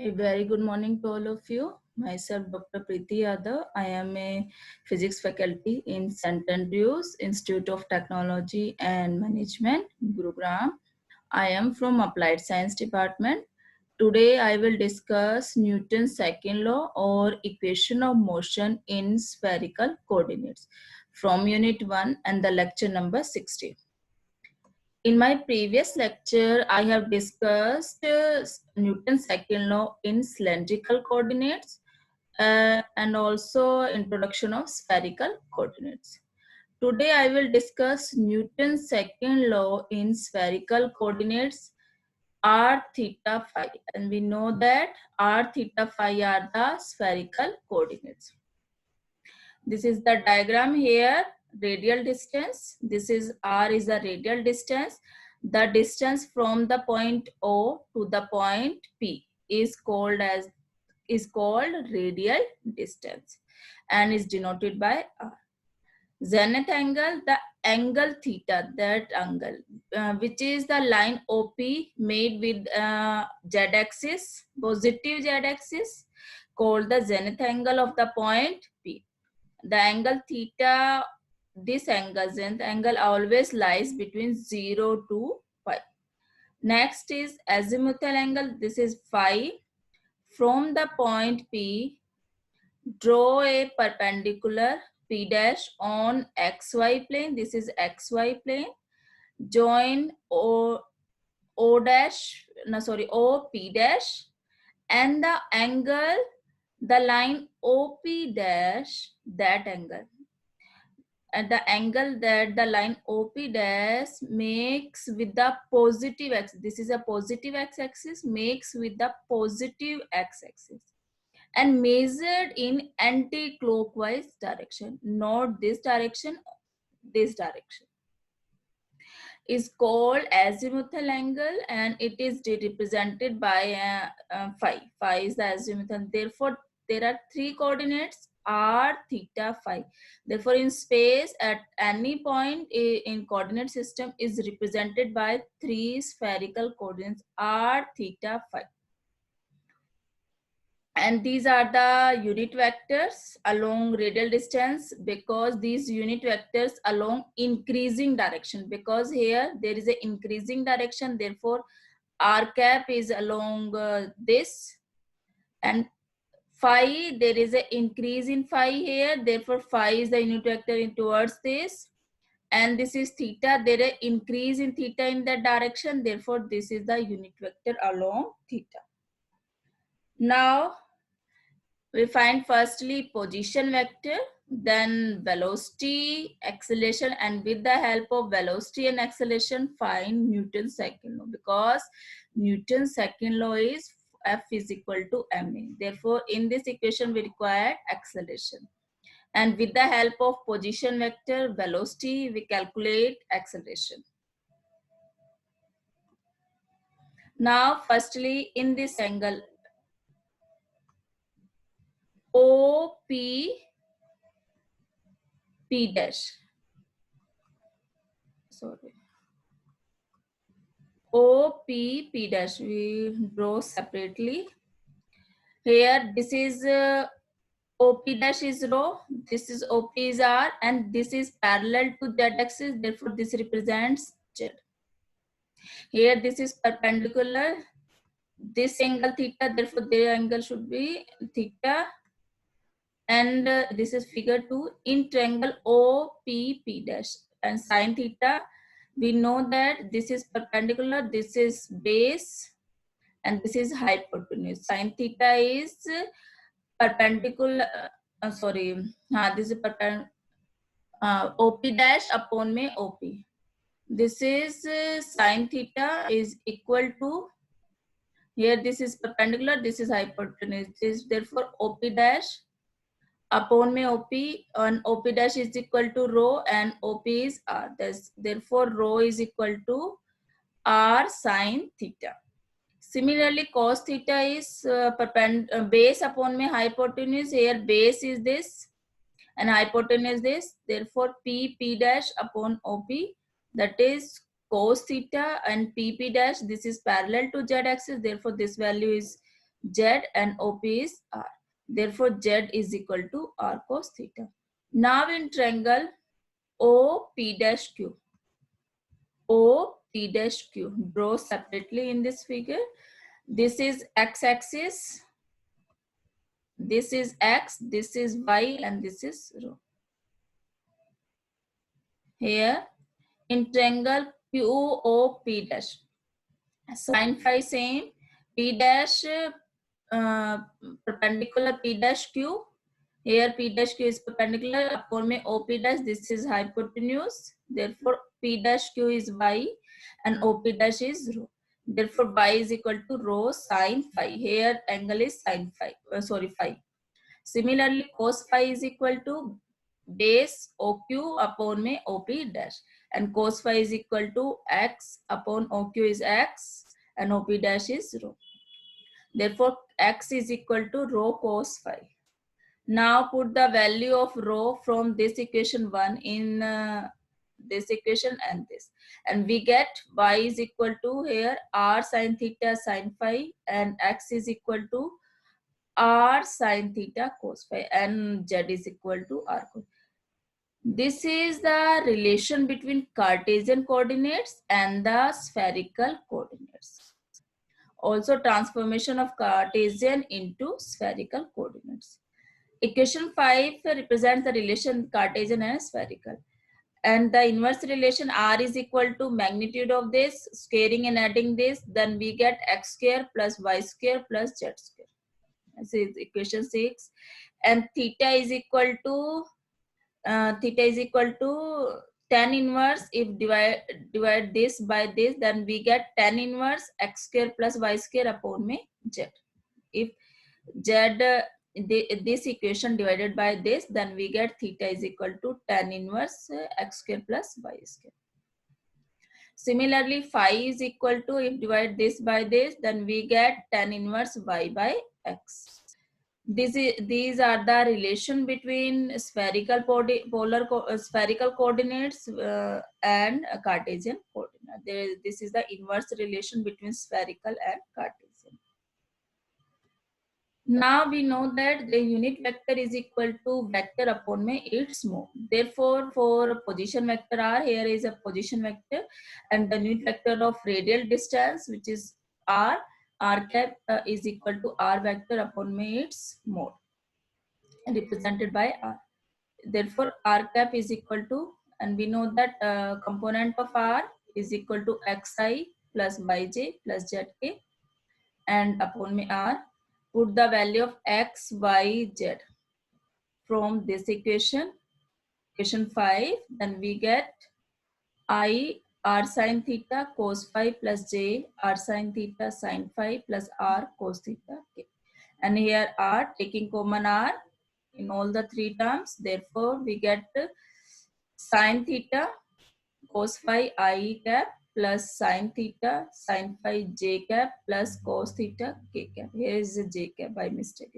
A very good morning to all of you. Myself, Dr. Preeti Yadav. I am a physics faculty in St. Andrews Institute of Technology and Management, Gurugram. I am from Applied Science Department. Today, I will discuss Newton's second law or equation of motion in spherical coordinates from Unit 1 and the lecture number 60. In my previous lecture, I have discussed Newton's second law in cylindrical coordinates and also introduction of spherical coordinates. Today, I will discuss Newton's second law in spherical coordinates r, theta, phi. And we know that r, theta, phi are the spherical coordinates. This is the diagram here, radial distance. This is r is the radial distance. The distance from the point O to the point P is called radial distance and is denoted by r. Zenith angle, the angle theta, that angle, which is the line OP made with z-axis, positive z-axis, called the zenith angle of the point P. The angle theta, this angle, zenith angle, always lies between 0 to pi. Next is azimuthal angle. This is phi. From the point P, draw a perpendicular P dash on XY plane. This is XY plane. Join OP dash, and the angle, the line OP dash, that angle. At the angle that the line OP dash makes with the positive x, this is a positive x-axis, makes with the positive x-axis and measured in anti-clockwise direction, not this direction, this direction, is called azimuthal angle, and it is represented by phi. Phi is the azimuthal. Therefore, there are three coordinates r, theta, phi. Therefore, in space, at any point in coordinate system is represented by three spherical coordinates r, theta, phi. And these are the unit vectors along radial distance, because these unit vectors along increasing direction, because here there is a increasing direction, therefore r cap is along this, and phi, there is an increase in phi here, therefore phi is the unit vector in towards this, and this is theta, there is increase in theta in that direction, therefore this is the unit vector along theta. Now we find firstly position vector, then velocity, acceleration, and with the help of velocity and acceleration find Newton's second law, because Newton's second law is F is equal to ma. Therefore, in this equation we require acceleration, and with the help of position vector, velocity, we calculate acceleration. Now firstly, in this angle OP P dash, sorry, OP P dash, we draw separately. Here this is OP dash is rho, this is OP is R, and this is parallel to Z axis, therefore this represents Z. Here this is perpendicular, this angle theta, therefore their angle should be theta, and this is figure 2 in triangle OPP dash, and sine theta, we know that this is perpendicular, this is base, and this is hypotenuse. Sine theta is perpendicular, this is OP dash upon में OP. This is sine theta is equal to, here this is perpendicular, this is hypotenuse, this, therefore OP dash upon में OP, and OP dash is equal to rho, and OP is R. Therefore rho is equal to R sine theta. Similarly, cos theta is base upon में hypotenuse. Here base is this and hypotenuse this. Therefore, P dash upon OP, that is cos theta, and PP dash, this is parallel to Z axis. Therefore, this value is Z and OP is R. Therefore, Z is equal to R cos theta. Now in triangle OP dash Q. OP dash Q. Draw separately in this figure. This is x-axis. This is X, this is Y, and this is rho. Here in triangle QOP dash. Sin phi same. P dash perpendicular P dash Q. Here P dash Q is perpendicular. Upon में OP dash, this is hypotenuse. Therefore P dash Q is Y and OP dash is rho. Therefore Y is equal to rho sin phi. Here angle is sin phi. Phi. Similarly, cos phi is equal to base OQ upon में OP dash, and cos phi is equal to X upon OQ is X and OP dash is rho. Therefore, X is equal to rho cos phi. Now put the value of rho from this equation 1 in this equation and this, and we get Y is equal to here R sin theta sin phi, and X is equal to R sin theta cos phi, and Z is equal to R cos. This is the relation between Cartesian coordinates and the spherical coordinates. Also transformation of Cartesian into spherical coordinates. Equation 5 represents the relation Cartesian and spherical. And the inverse relation R is equal to magnitude of this, squaring and adding this, then we get X square plus Y square plus Z square. This is equation 6. And theta is equal to tan inverse. If divide this by this, then we get tan inverse X square plus Y square upon में Z. If Z this equation divided by this, then we get theta is equal to tan inverse X square plus Y square. Similarly, phi is equal to, if divide this by this, then we get tan inverse Y by X. These are the relation between spherical spherical coordinates and Cartesian coordinate. This is the inverse relation between spherical and Cartesian. Now we know that the unit vector is equal to vector upon में its move. Therefore, for position vector R, here is a position vector, and the unit vector of radial distance, which is R cap is equal to R vector upon में its mode, represented by R. Therefore, R cap is equal to, and we know that component of R is equal to Xi plus Yj plus Zk, and upon me R. Put the value of X, Y, Z from this equation 5, then we get I R sin theta cos phi plus J R sin theta sin phi plus R cos theta K. And here R taking common R in all the three terms. Therefore, we get sin theta cos phi I cap plus sin theta sin phi J cap plus cos theta K cap. Here is the J cap by mistake.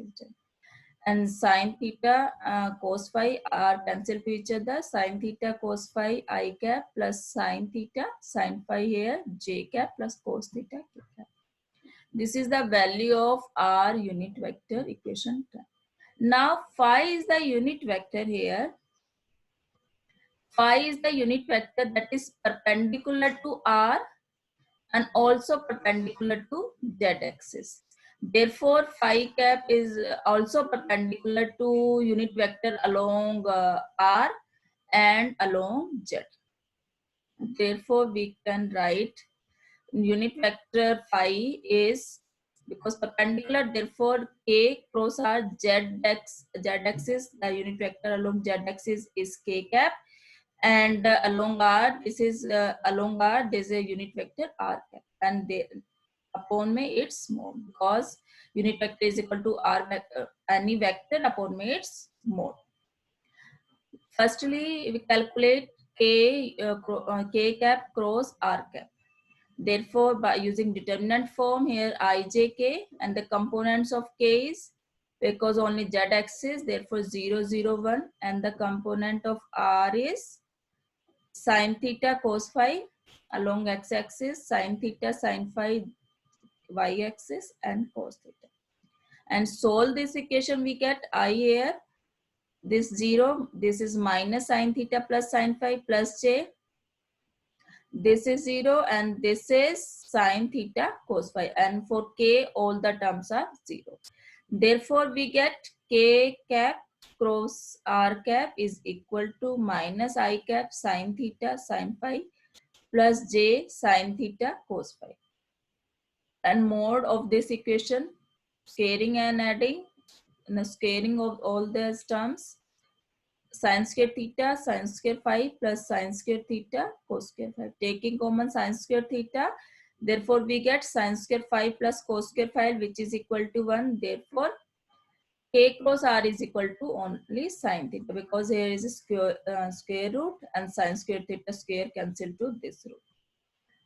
And sin theta cos phi are cancelled to each other. Sin theta cos phi I cap plus sin theta sin phi here J cap plus cos theta K cap. This is the value of our unit vector equation 10. Now phi is the unit vector here. Phi is the unit vector that is perpendicular to R and also perpendicular to Z axis. Therefore, phi cap is also perpendicular to unit vector along R and along Z. Therefore, we can write unit vector phi is, because perpendicular, therefore K cross R Z axis, the unit vector along Z axis is K cap, and along R, this is a unit vector R cap, and upon me its mode, because unit vector is equal to R vector, any vector upon me its mode. Firstly, we calculate K cap cross R cap. Therefore, by using determinant form here ijk, and the components of K is, because only Z axis, therefore 0, 0, 1, and the component of R is sin theta cos phi along x axis, sin theta sin phi y axis, and cos theta. and solve this equation, we get I here, this 0, this is minus sine theta plus sine phi plus j, this is 0, and this is sine theta cos phi, and for k all the terms are 0. Therefore we get k cap cross r cap is equal to minus I cap sine theta sine phi plus j sine theta cos phi. And mode of this equation, scaling and adding, the scaling of all these terms, sine square theta sine square phi plus sine square theta cos square phi. Taking common sine square theta, therefore we get sine square phi plus cos square phi, which is equal to 1. Therefore k cross r is equal to only sine theta, because here is a square root, and sine square theta square cancel to this root.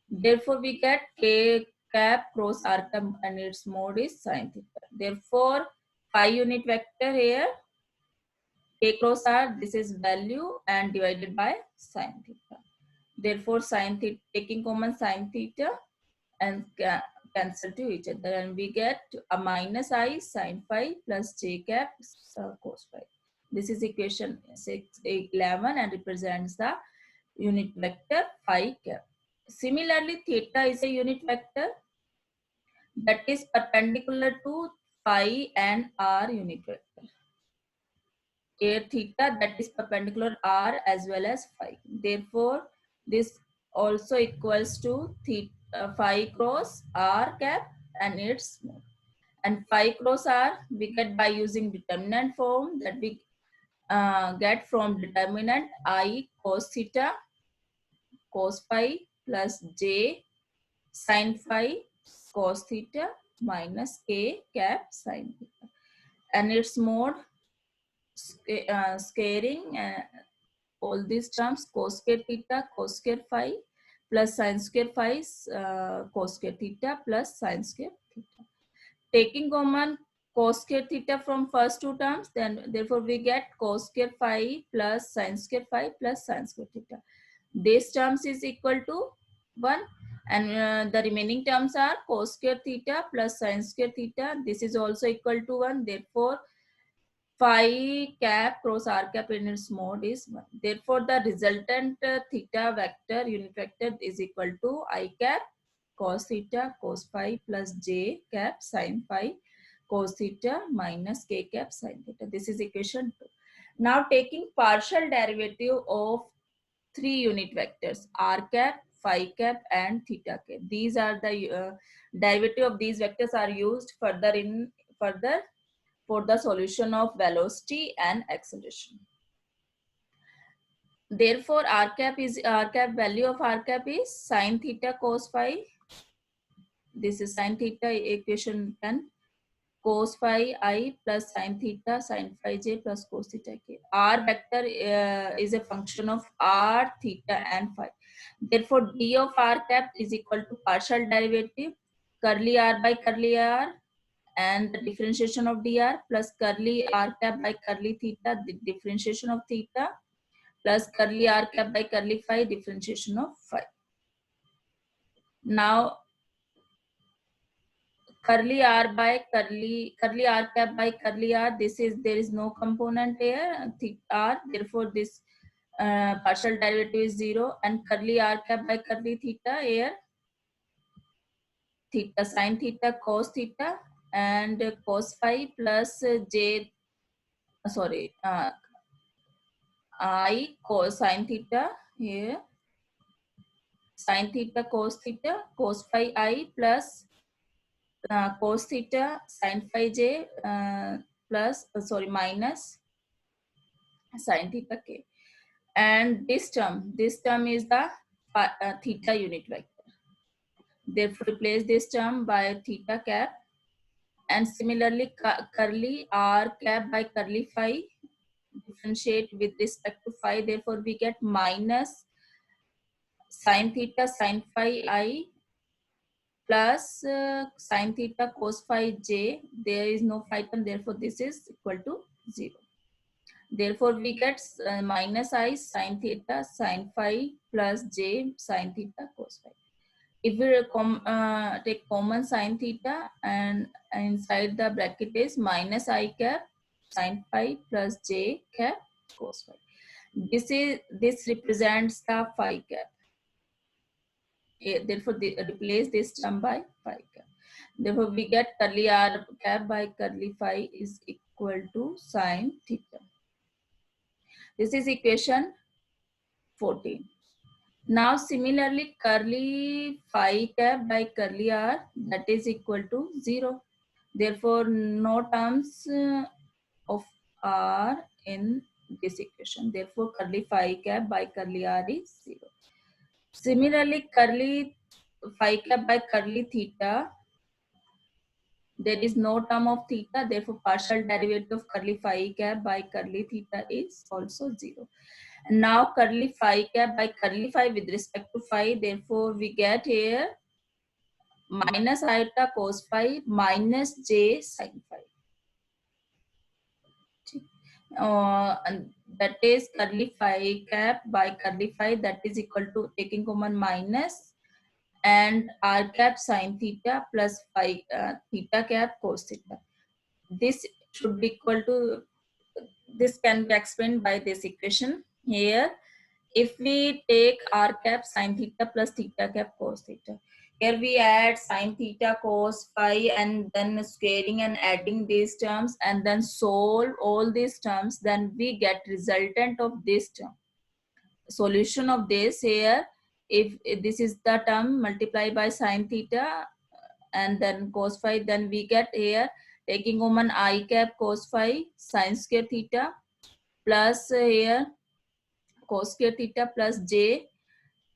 Therefore we get k cap cross r cap and its mode is sine theta. Therefore phi unit vector here, k cross r, this is value and divided by sine theta. Therefore sine theta, taking common sine theta and cancel to each other, and we get a minus I sine phi plus j cap cos phi. This is equation 11 and represents the unit vector phi cap. Similarly, theta is a unit vector that is perpendicular to phi and r unit vector. Here theta that is perpendicular r as well as phi. Therefore, this also equals to theta, phi cross r cap and its mode. And phi cross r we get by using determinant form, that we get from determinant I cos theta cos phi plus j sin phi cos theta minus k cap sin theta, and its mode scaling all these terms, cos square theta cos square phi plus sin square phi cos square theta plus sin square theta. Taking common cos square theta from first two terms, then therefore we get cos square phi plus sin square phi plus sin square theta. These terms is equal to 1, and the remaining terms are cos square theta plus sin square theta. This is also equal to 1. Therefore phi cap cross r cap in its mode is 1. Therefore the resultant theta vector unit vector is equal to I cap cos theta cos phi plus j cap sin phi cos theta minus k cap sin theta. This is equation 2. Now taking partial derivative of three unit vectors r cap, phi cap and theta cap. These are the derivative of these vectors are used further for the solution of velocity and acceleration. Therefore r cap value of r cap is sin theta cos phi. This is sin theta equation 10. Cos phi I plus sin theta sin phi j plus cos theta k. R vector is a function of r, theta and phi. Therefore d of r cap is equal to partial derivative curly r by curly r and the differentiation of dr plus curly r cap by curly theta, the differentiation of theta, plus curly r cap by curly phi, differentiation of phi. Now curly r by curly r cap by curly r, this is, there is no component here r, therefore this partial derivative is 0, and curly r cap by curly theta, here theta sin theta cos theta and cos phi plus j sorry I cos sin theta, here sin theta cos phi I plus cos theta sin phi j plus minus sin theta k, and this term is the theta unit vector. Therefore replace this term by theta cap, and similarly curly r cap by curly phi, differentiate with respect to phi, therefore we get minus sin theta sin phi I plus sin theta cos phi j. There is no phi term, therefore this is equal to 0. Therefore we get minus I sin theta sin phi plus j sin theta cos phi. If we take common sine theta, and inside the bracket is minus I cap sine phi plus j cap cos phi. This represents the phi cap. Therefore, replace this term by phi cap. Therefore, we get curly r cap by curly phi is equal to sine theta. This is equation 14. Now, similarly, curly phi cap by curly r, that is equal to 0. Therefore, no terms of r in this equation. Therefore, curly phi cap by curly r is 0. Similarly, curly phi cap by curly theta, there is no term of theta. Therefore, partial derivative of curly phi cap by curly theta is also 0. Now curly phi cap by curly phi with respect to phi, therefore we get here minus iota cos phi minus j sin phi. And that is curly phi cap by curly phi, that is equal to taking common minus and r cap sin theta plus phi theta cap cos theta. This should be equal to, this can be explained by this equation here. If we take r cap sin theta plus theta cap cos theta, here we add sin theta cos phi and then squaring and adding these terms and then solve all these terms, then we get resultant of this term. Solution of this here, if this is the term multiplied by sin theta and then cos phi, then we get here taking common I cap cos phi sin square theta plus here cos square theta plus j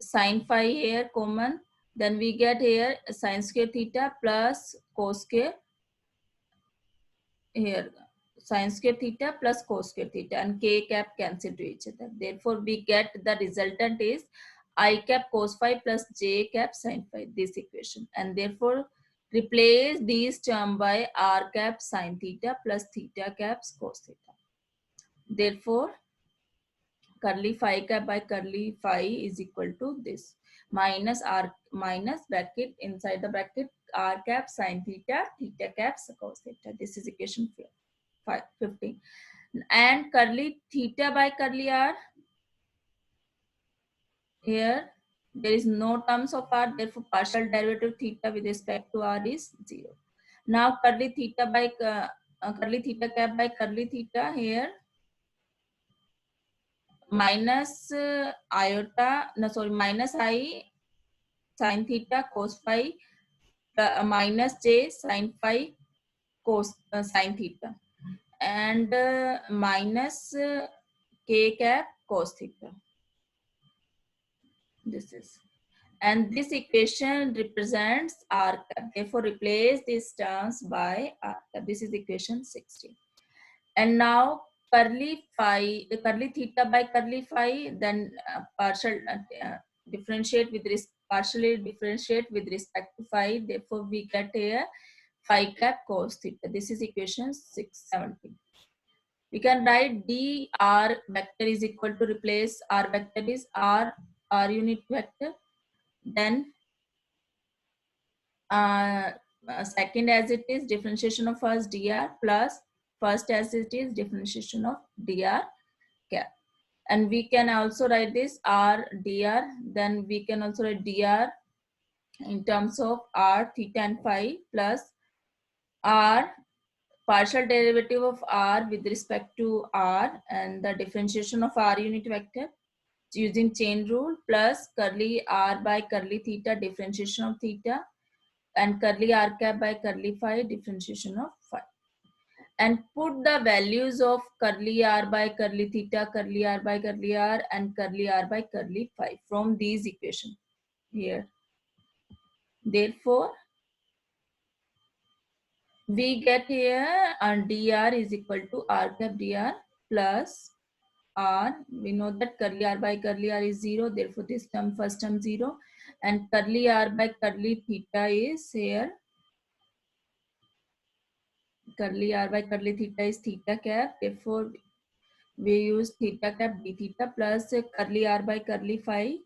sin phi here common, then we get here sin square theta plus cos square here sin square theta plus cos square theta, and k cap cancel to each other. Therefore, we get the resultant is I cap cos phi plus j cap sin phi, this equation, and therefore replace these term by r cap sin theta plus theta cap cos theta. Therefore, curly phi cap by curly phi is equal to this minus r minus bracket inside the bracket r cap sin theta theta cap cos theta. This is equation 15. And curly theta by curly r, here there is no terms of r, therefore partial derivative theta with respect to r is 0. Now curly theta by curly theta cap by curly theta, here minus iota, no sorry, minus I sin theta cos phi minus j sin phi cos sin theta, and minus k cap cos theta. This is, and this equation represents r cap. Therefore, replace these terms by r cap. This is equation 16. And now curly phi, curly theta by curly phi, then partial differentiate with partially differentiate with respect to phi. Therefore, we get here phi cap cos theta. This is equation 617. We can write dr vector is equal to, replace r vector is r unit vector. Then second as it is differentiation of first dr plus first as it is differentiation of dr cap. And we can also write this r dr, then we can also write dr in terms of r theta and phi plus r partial derivative of r with respect to r and the differentiation of r unit vector using chain rule plus curly r by curly theta differentiation of theta and curly r cap by curly phi differentiation of phi, and put the values of curly r by curly theta, curly r by curly r, and curly r by curly phi from these equations here. Therefore, we get here dr is equal to r cap dr plus r. We know that curly r by curly r is 0. Therefore, this term, first term 0. And curly r by curly theta is here. Curly r by curly theta is theta cap. Therefore, we use theta cap d theta plus curly r by curly phi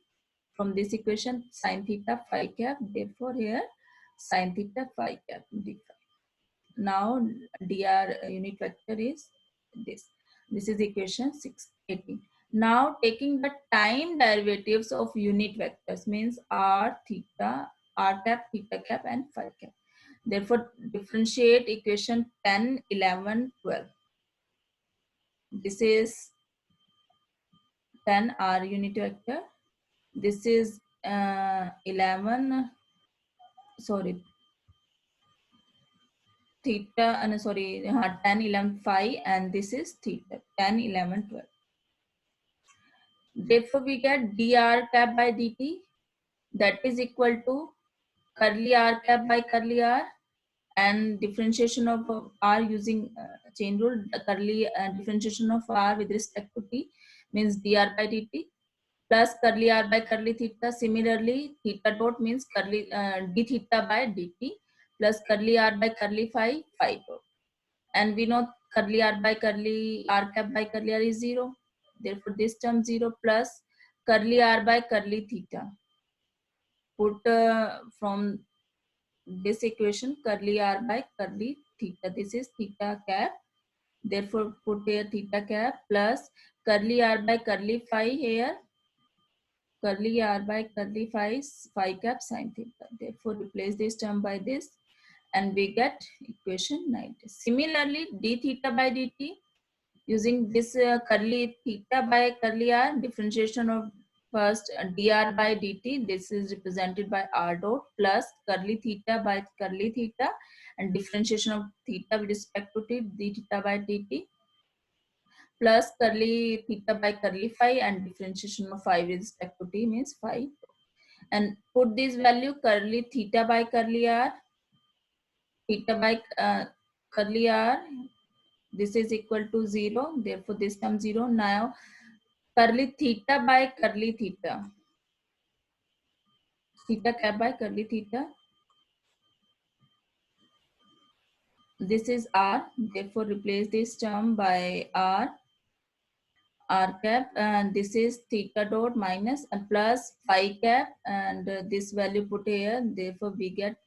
from this equation sin theta phi cap. Therefore here sin theta phi cap d phi. Now dr unit vector is this. This is equation 618. Now taking the time derivatives of unit vectors means r theta, r cap, theta cap and phi cap. Therefore differentiate equation 10, 11, 12. This is 10 r unit vector. This is 11, sorry, theta, sorry, 10, 11, phi, and this is theta, 10, 11, 12. Therefore, we get dr cap by dt, that is equal to curly r cap by curly r, and differentiation of r using chain rule, curly differentiation of r with respect to t means dr by dt, plus curly r by curly theta. Similarly, theta dot means curly d theta by dt plus curly r by curly phi, phi dot. And we know curly r by curly r cap by curly r is 0. Therefore, this term 0 plus curly r by curly theta. Put from this equation curly r by curly theta. This is theta cap. Therefore, put here theta cap plus curly r by curly phi here. Curly r by curly phi cap sin theta. Therefore, replace this term by this and we get equation 90. Similarly, d theta by dt using this curly theta by curly r, differentiation of first dr by dt, this is represented by r dot plus curly theta by curly theta and differentiation of theta with respect to t, d theta by dt plus curly theta by curly phi and differentiation of phi with respect to t means phi. And put this value curly theta by curly r, theta by curly r, this is equal to 0. Therefore, this term 0. Now, curly theta by curly theta, theta cap by curly theta. This is r. Therefore, replace this term by r cap, and this is theta dot minus and plus phi cap, and this value put here. Therefore, we get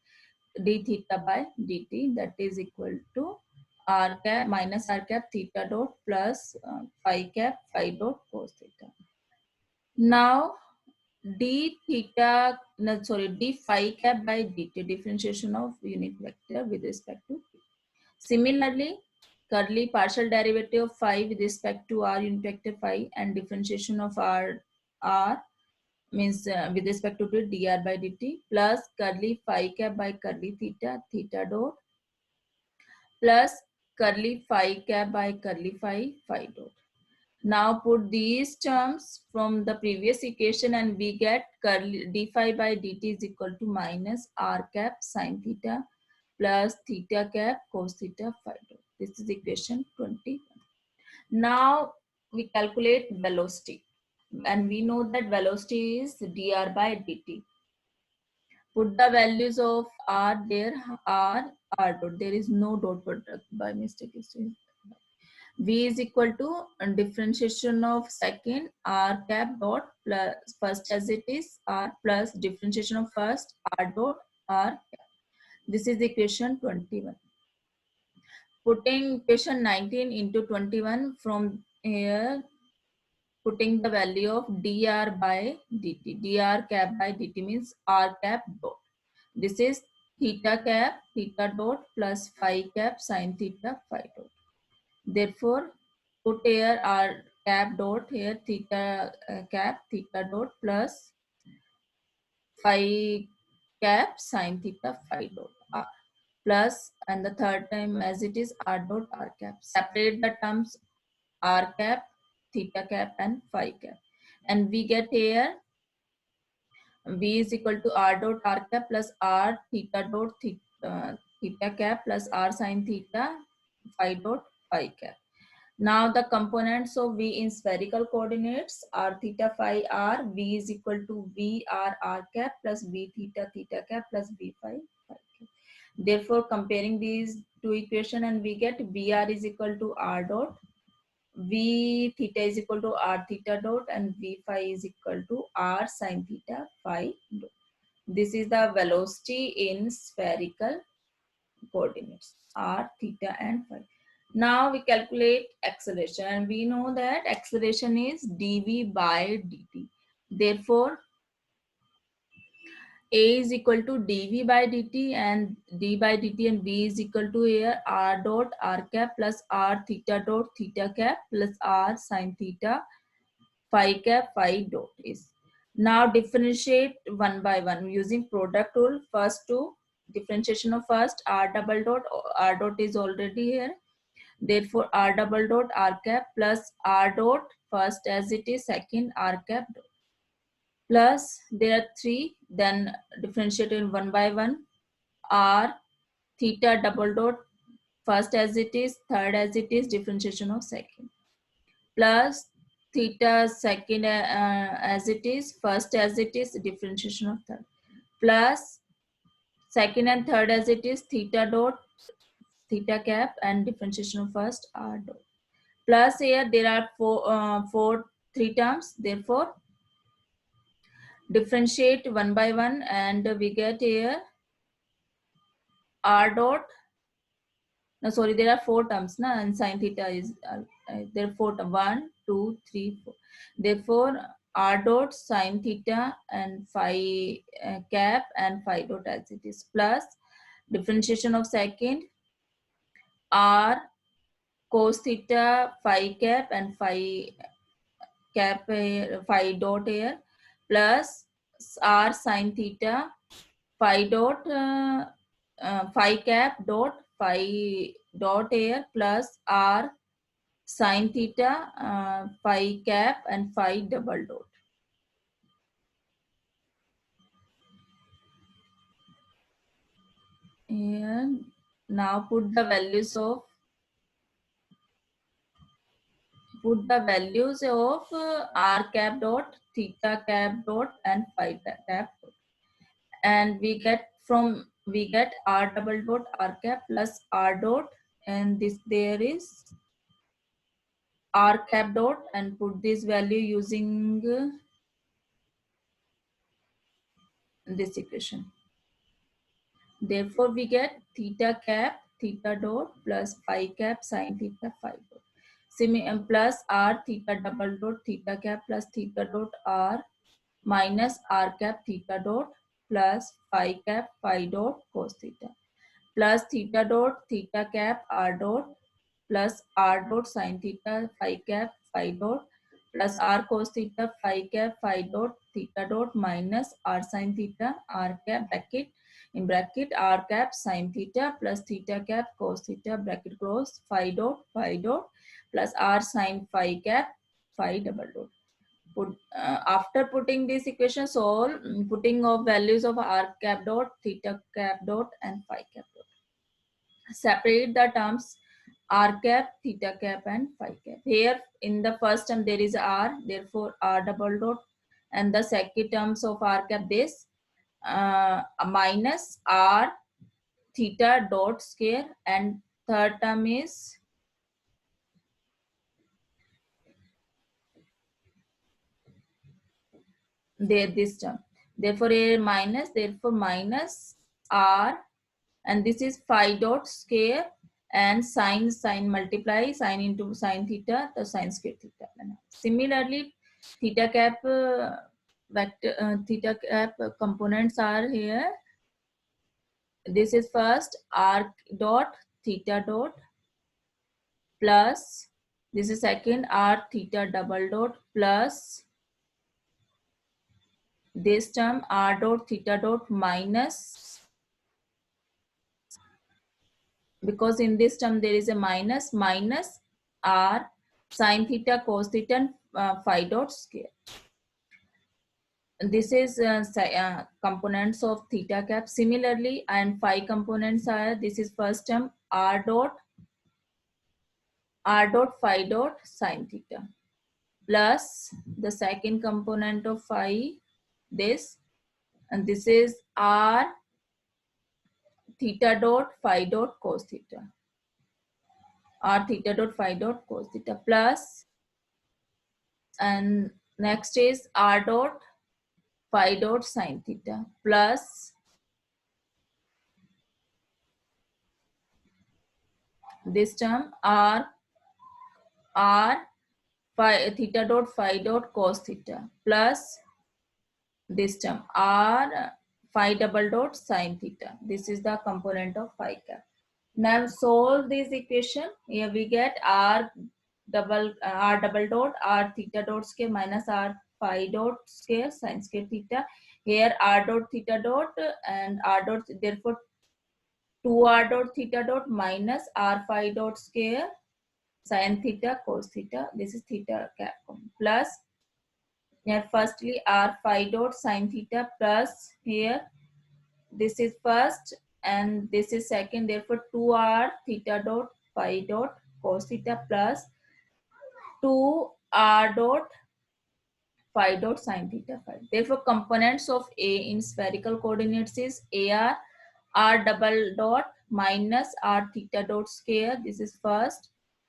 d theta by dt, that is equal to r cap minus r cap theta dot plus phi cap phi dot cos theta. Now d theta, no, sorry, d phi cap by dt, differentiation of unit vector with respect to t. Similarly, curly partial derivative of phi with respect to r unit vector phi and differentiation of r means with respect to t dr by dt plus curly phi cap by curly theta, theta dot plus curly phi cap by curly phi, phi dot. Now put these terms from the previous equation and we get curly d phi by dt is equal to minus r cap sin theta plus theta cap cos theta phi dot. This is equation 21. Now we calculate velocity and we know that velocity is dr by dt. Put the values of r there, r dot. There is no dot product by mistake. V is equal to differentiation of second r cap dot plus first as it is r plus differentiation of first r dot r cap. This is equation 21. Putting equation 19 into 21 from here, putting the value of dr by dt. Dr cap by dt means r cap dot. This is theta cap theta dot plus phi cap sin theta phi dot. Therefore, put here r cap dot here theta cap theta dot plus phi cap sin theta phi dot r plus, and the third time as it is r dot r cap. Separate the terms r cap, theta cap and phi cap, and we get here v is equal to r dot r cap plus r theta dot theta cap plus r sin theta phi dot phi cap. Now the components of v in spherical coordinates r theta phi r, v is equal to v r cap plus v theta theta cap plus v phi phi cap. Therefore, comparing these two equations and we get br is equal to r dot V theta is equal to R theta dot and V phi is equal to R sin theta phi dot. This is the velocity in spherical coordinates R, theta and phi. Now we calculate acceleration and we know that acceleration is dv by dt. Therefore, A is equal to dv by dt and d by dt and v is equal to here r dot r cap plus r theta dot theta cap plus r sin theta phi cap phi dot is. Now differentiate one by one using product rule. First to differentiation of first r double dot, r dot is already here. Therefore r double dot r cap plus r dot first as it is, second r cap dot plus there are three, then differentiate in one by one. R theta double dot first as it is, third as it is, differentiation of second plus theta second as it is, first as it is, differentiation of third plus second and third as it is, theta dot theta cap and differentiation of first r dot plus here there are four three terms. Therefore differentiate one by one and we get here r dot. No, sorry, there are four terms, na, and sine theta is there are four terms. 1, 2, 3, 4. Therefore, r dot sine theta and phi cap and phi dot as it is plus differentiation of second r cos theta phi cap and phi cap phi dot here plus r sine theta phi dot phi cap dot phi dot here plus r sine theta phi cap and phi double dot. And now put the values of r cap dot theta cap dot and phi cap dot, and we get r double dot r cap plus r dot and this there is r cap dot and put this value using this equation. Therefore, we get theta cap theta dot plus phi cap sine theta phi dot. Plus r theta double dot theta cap plus theta dot r minus r cap theta dot plus phi cap phi dot cos theta plus theta dot theta cap r dot plus r dot sine theta phi cap phi dot plus r cos theta phi cap phi dot theta dot minus r sine theta r cap bracket r cap sine theta plus theta cap cos theta bracket close phi dot plus r sine phi cap phi double dot. After putting this equation solve, putting of values of r cap dot theta cap dot and phi cap dot. Separate the terms r cap, theta cap and phi cap. Here in the first term there is r, therefore r double dot, and the second terms of r cap this minus r theta dot square, and third term is there this term. Therefore a minus, therefore minus r, and this is phi dot square and sine multiply sine into sine theta, the sine square theta. Similarly, theta cap theta cap components are here. This is first r dot theta dot plus this is second r theta double dot plus this term r dot theta dot minus, because in this term there is a minus r sine theta cos theta and phi dot square. This is components of theta cap. Similarly, and phi components are, this is first term r dot phi dot sine theta plus the second component of phi this, and this is r theta dot phi dot cos theta r theta dot phi dot cos theta plus, and next is r dot phi dot sin theta plus this term r phi theta dot phi dot cos theta plus this term r phi double dot sin theta. This is the component of phi cap. Now solve this equation. Here we get r double dot r theta dot square minus r phi dot square sin square theta. Here r dot theta dot and r dot, therefore 2r dot theta dot minus r phi dot square sin theta cos theta. This is theta cap plus, here firstly r phi dot sin theta plus, here this is first and this is second, therefore 2r theta dot phi dot cos theta plus 2r dot phi dot sin theta phi. Therefore components of A in spherical coordinates is AR r double dot minus r theta dot square, this is first,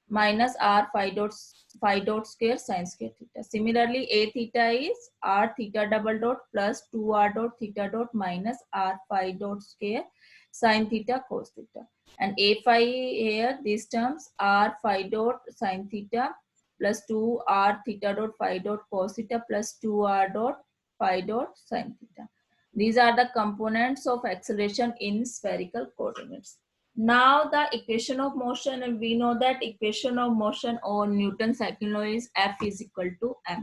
minus r phi dot square sin square theta. Similarly A theta is r theta double dot plus 2r dot theta dot minus r phi dot square sin theta cos theta. And A phi, here these terms r phi dot sin theta plus 2r theta dot phi dot cos theta plus 2r dot phi dot sin theta. These are the components of acceleration in spherical coordinates. Now the equation of motion, and we know that equation of motion or Newton's second law is F is equal to ma.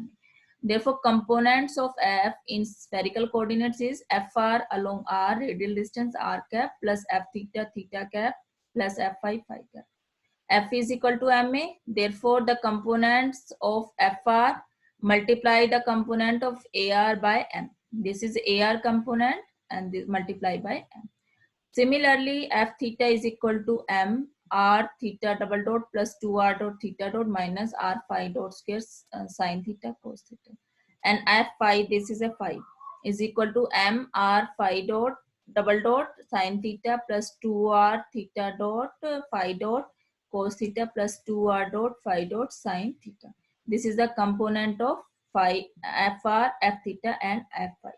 Therefore components of F in spherical coordinates is Fr along r radial distance r cap plus F theta theta cap plus F phi phi cap. F is equal to ma. Therefore the components of Fr multiply the component of AR by m. This is AR component and this multiply by m. Similarly, F theta is equal to m r theta double dot plus 2r dot theta dot minus r phi dot square sin theta cos theta. And F phi, this is a phi, is equal to m r phi dot double dot sin theta plus 2r theta dot phi dot cos theta plus 2r dot phi dot sin theta. This is the component of phi, Fr, F theta and F phi.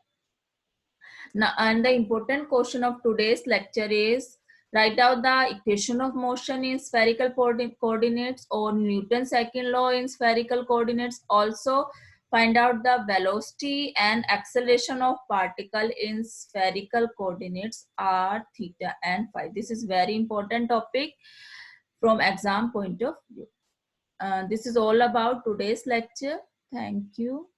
Now, and the important question of today's lecture is write out the equation of motion in spherical coordinates or Newton's second law in spherical coordinates. Also find out the velocity and acceleration of particle in spherical coordinates r, theta and phi. This is very important topic from exam point of view. This is all about today's lecture. Thank you.